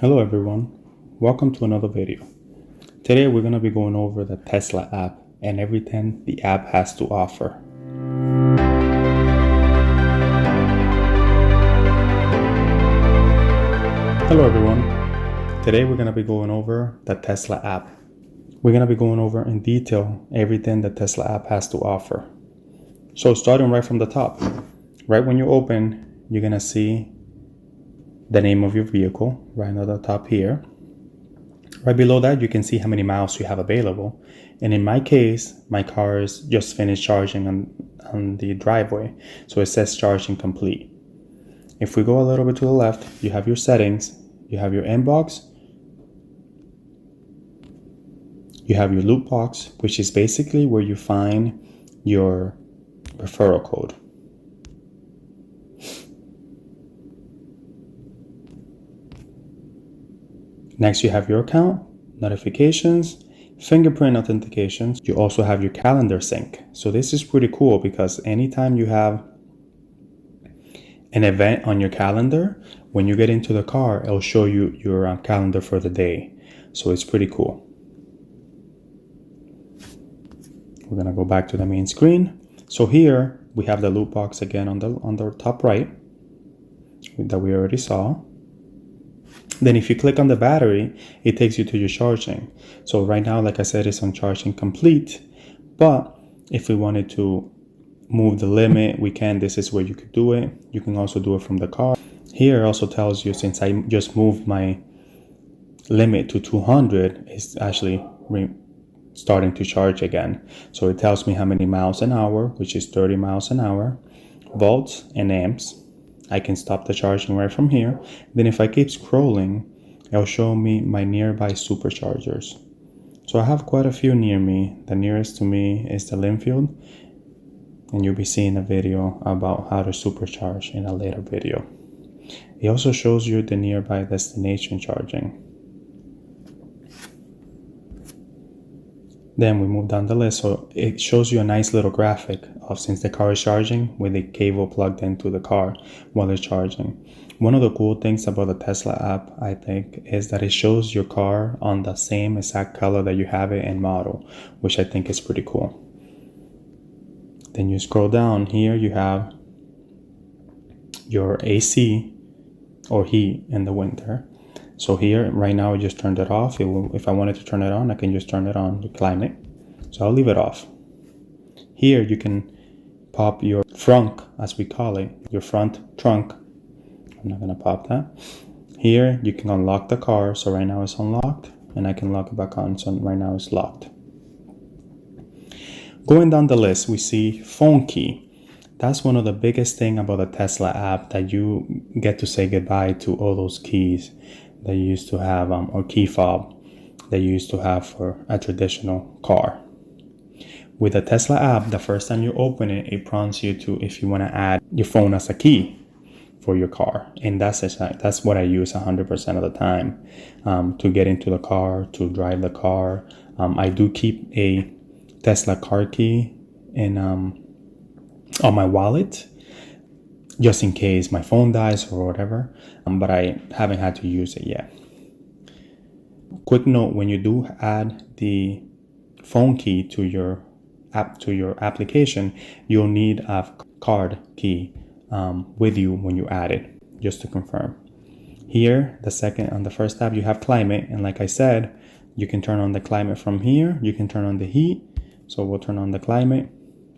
Hello everyone, welcome to another video. Today we're going to be going over the Tesla app and everything the app has to offer. Hello everyone, today we're going to be going over the Tesla app. We're going to be going over in detail everything the Tesla app has to offer. So starting right from the top, right when you open, you're going to see the name of your vehicle right at the top here. Right below that, you can see how many miles you have available. And in my case, my car is just finished charging on the driveway. So it says charging complete. If we go a little bit to the left, you have your settings, you have your inbox, you have your loop box, which is basically where you find your referral code. Next, you have your account, notifications, fingerprint authentications. You also have your calendar sync. So this is pretty cool because anytime you have an event on your calendar, when you get into the car, it'll show you your calendar for the day. So it's pretty cool. We're gonna go back to the main screen. So here we have the loop box again on the top right that we already saw. Then if you click on the battery, it takes you to your charging. So right now, like I said, it's on charging complete. But if we wanted to move the limit, we can. This is where you could do it. You can also do it from the car. Here it also tells you, since I just moved my limit to 200, it's actually starting to charge again. So it tells me how many miles an hour, which is 30 miles an hour, volts and amps. I can stop the charging right from here. Then if I keep scrolling, it'll show me my nearby superchargers. So I have quite a few near me. The nearest to me is the Linfield, and you'll be seeing a video about how to supercharge in a later video. It also shows you the nearby destination charging. Then we move down the list, so it shows you a nice little graphic of since the car is charging with the cable plugged into the car while it's charging. One of the cool things about the Tesla app, I think, is that it shows your car on the same exact color that you have it and model, which I think is pretty cool. Then you scroll down here, you have your AC or heat in the winter. So here, right now, I just turned it off. If I wanted to turn it on, I can just turn it on, the climate. So I'll leave it off. Here, you can pop your frunk, as we call it, your front trunk. I'm not gonna pop that. Here, you can unlock the car. So right now it's unlocked, and I can lock it back on. So right now it's locked. Going down the list, we see phone key. That's one of the biggest things about the Tesla app, that you get to say goodbye to all those keys that you used to have, or key fob that you used to have for a traditional car. With the Tesla app, the first time you open it, it prompts you to, if you want to add your phone as a key for your car. And that's what I use 100% of the time, to get into the car, to drive the car. I do keep a Tesla car key on my wallet, just in case my phone dies or whatever, but I haven't had to use it yet. Quick note, when you do add the phone key to your application, you'll need a card key with you when you add it, just to confirm. Here, on the first tab, you have climate, and like I said, you can turn on the climate from here. You can turn on the heat, so we'll turn on the climate.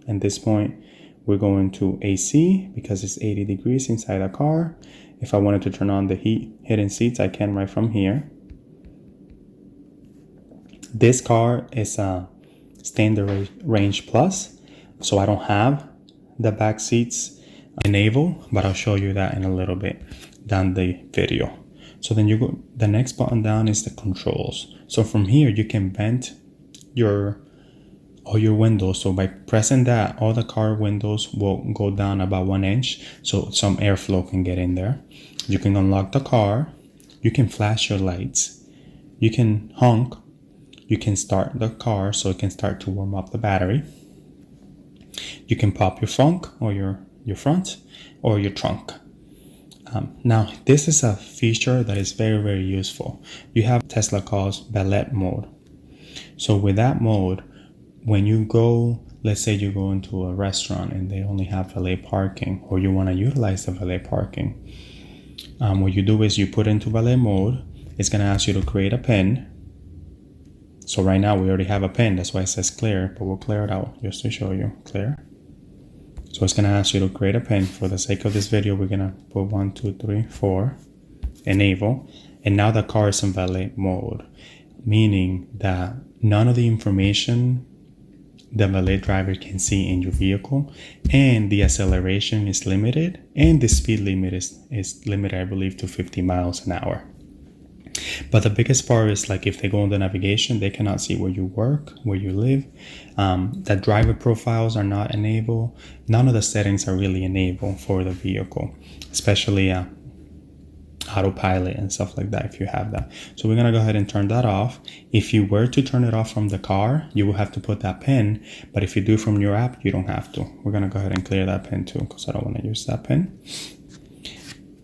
At this point, we're going to AC because it's 80 degrees inside a car. If I wanted to turn on the hidden seats, I can right from here. This car is a standard range plus, so I don't have the back seats enabled, but I'll show you that in a little bit down the video. So then the next button down is the controls. So from here, you can vent all your windows. So by pressing that, all the car windows will go down about 1 inch, so some airflow can get in there. You can unlock the car, you can flash your lights, you can honk, you can start the car so it can start to warm up the battery. You can pop your frunk or your front or your trunk. Now, this is a feature that is very, very useful. You have Tesla calls valet mode. So with that mode, when you go, let's say you go into a restaurant and they only have valet parking, or you want to utilize the valet parking, what you do is you put into valet mode. It's going to ask you to create a PIN. So right now we already have a PIN. That's why it says clear, but we'll clear it out just to show you. Clear. So it's going to ask you to create a PIN. For the sake of this video, we're going to put 1, 2, 3, 4, enable. And now the car is in valet mode, meaning that none of the information the valet driver can see in your vehicle, and the acceleration is limited, and the speed limit is limited, I believe, to 50 miles an hour. But the biggest part is, like, if they go on the navigation, they cannot see where you work, where you live. The driver profiles are not enabled. None of the settings are really enabled for the vehicle, especially autopilot and stuff like that if you have that. So we're going to go ahead and turn that off. If you were to turn it off from the car, you will have to put that PIN. But if you do from your app, you don't have to. We're going to go ahead and clear that PIN too, because I don't want to use that PIN.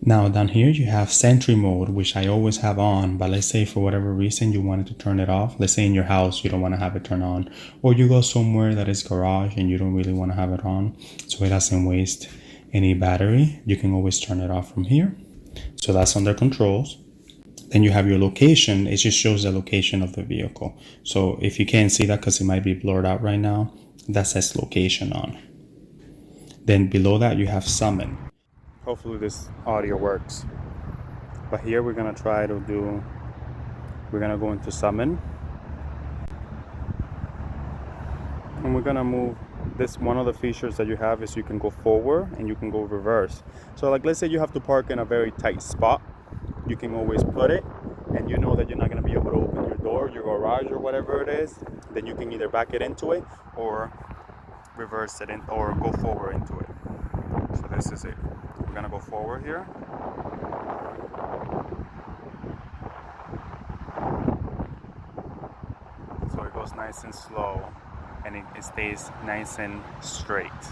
Now down here you have Sentry mode, which I always have on, but let's say for whatever reason you wanted to turn it off. Let's say in your house you don't want to have it turned on, or you go somewhere that is garage and you don't really want to have it on, so it doesn't waste any battery. You can always turn it off from here. So that's under controls. Then you have your location. It just shows the location of the vehicle. So if you can't see that because it might be blurred out right now, that says location on. Then below that you have summon. Hopefully this audio works. But here we're gonna go into summon. And we're gonna move this. One of the features that you have is you can go forward and you can go reverse. So like, let's say you have to park in a very tight spot. You can always put it, and you know that you're not gonna be able to open your door, your garage, or whatever it is. Then you can either back it into it or reverse it in, or go forward into it. So this is it. We're gonna go forward here. So it goes nice and slow, and it stays nice and straight.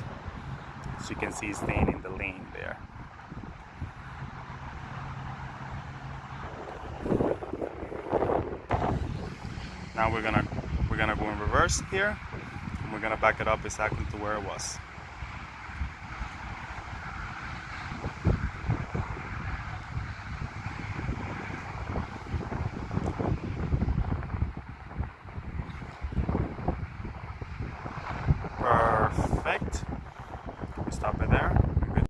So you can see it's staying in the lane there. Now we're gonna go in reverse here, and we're gonna back it up exactly to where it was. Perfect. Stop it there. Good.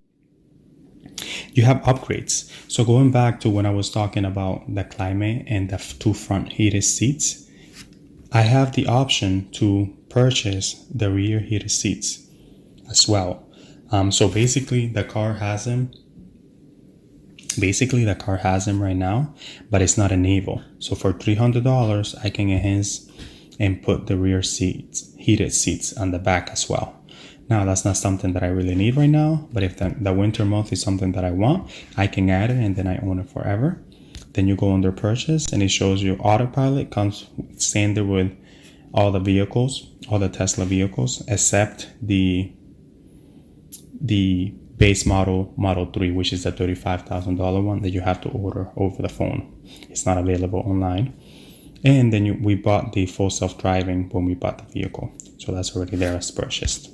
You have upgrades. So going back to when I was talking about the climate and the 2 front heated seats, I have the option to purchase the rear heated seats as well. So basically the car has them. Basically the car has them right now, but it's not enabled. So for $300, I can enhance and put the rear seats, heated seats on the back as well. Now that's not something that I really need right now, but if the winter month is something that I want, I can add it and then I own it forever. Then you go under purchase and it shows you autopilot comes standard with all the vehicles, all the Tesla vehicles, except the base model, Model 3, which is the $35,000 one that you have to order over the phone. It's not available online. And then we bought the full self-driving when we bought the vehicle. So that's already there as purchased.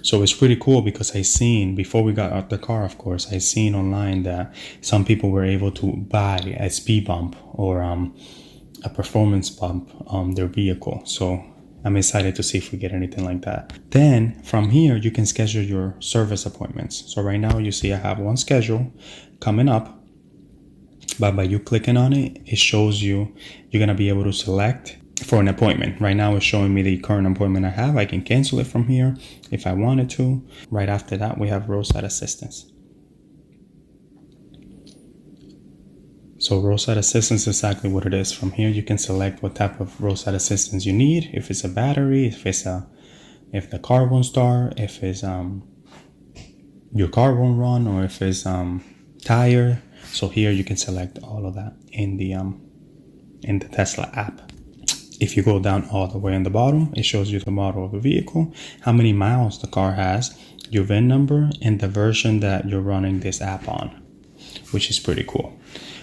So it's pretty cool because I seen, before we got out the car, of course, I seen online that some people were able to buy a speed bump or a performance bump on their vehicle. So I'm excited to see if we get anything like that. Then from here, you can schedule your service appointments. So right now you see I have one schedule coming up, but by you clicking on it, it shows you, you're gonna be able to select for an appointment. Right now it's showing me the current appointment I have. I can cancel it from here if I wanted to. Right after that, we have roadside assistance. So roadside assistance is exactly what it is. From here, you can select what type of roadside assistance you need. If it's a battery, if the car won't start, if it's your car won't run, or if it's tire. So here you can select all of that in the Tesla app. If you go down all the way on the bottom, it shows you the model of the vehicle, how many miles the car has, your VIN number, and the version that you're running this app on, which is pretty cool.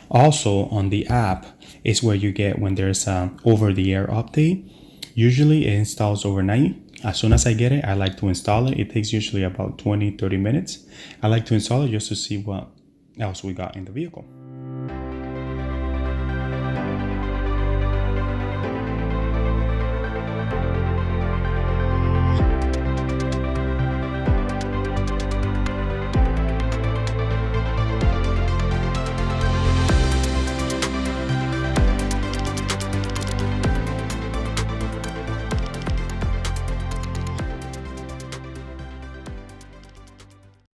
Also on the app is where you get when there's an over-the-air update. Usually it installs overnight. As soon as I get it, I like to install it. It takes usually about 20-30 minutes. I like to install it just to see what else we got in the vehicle.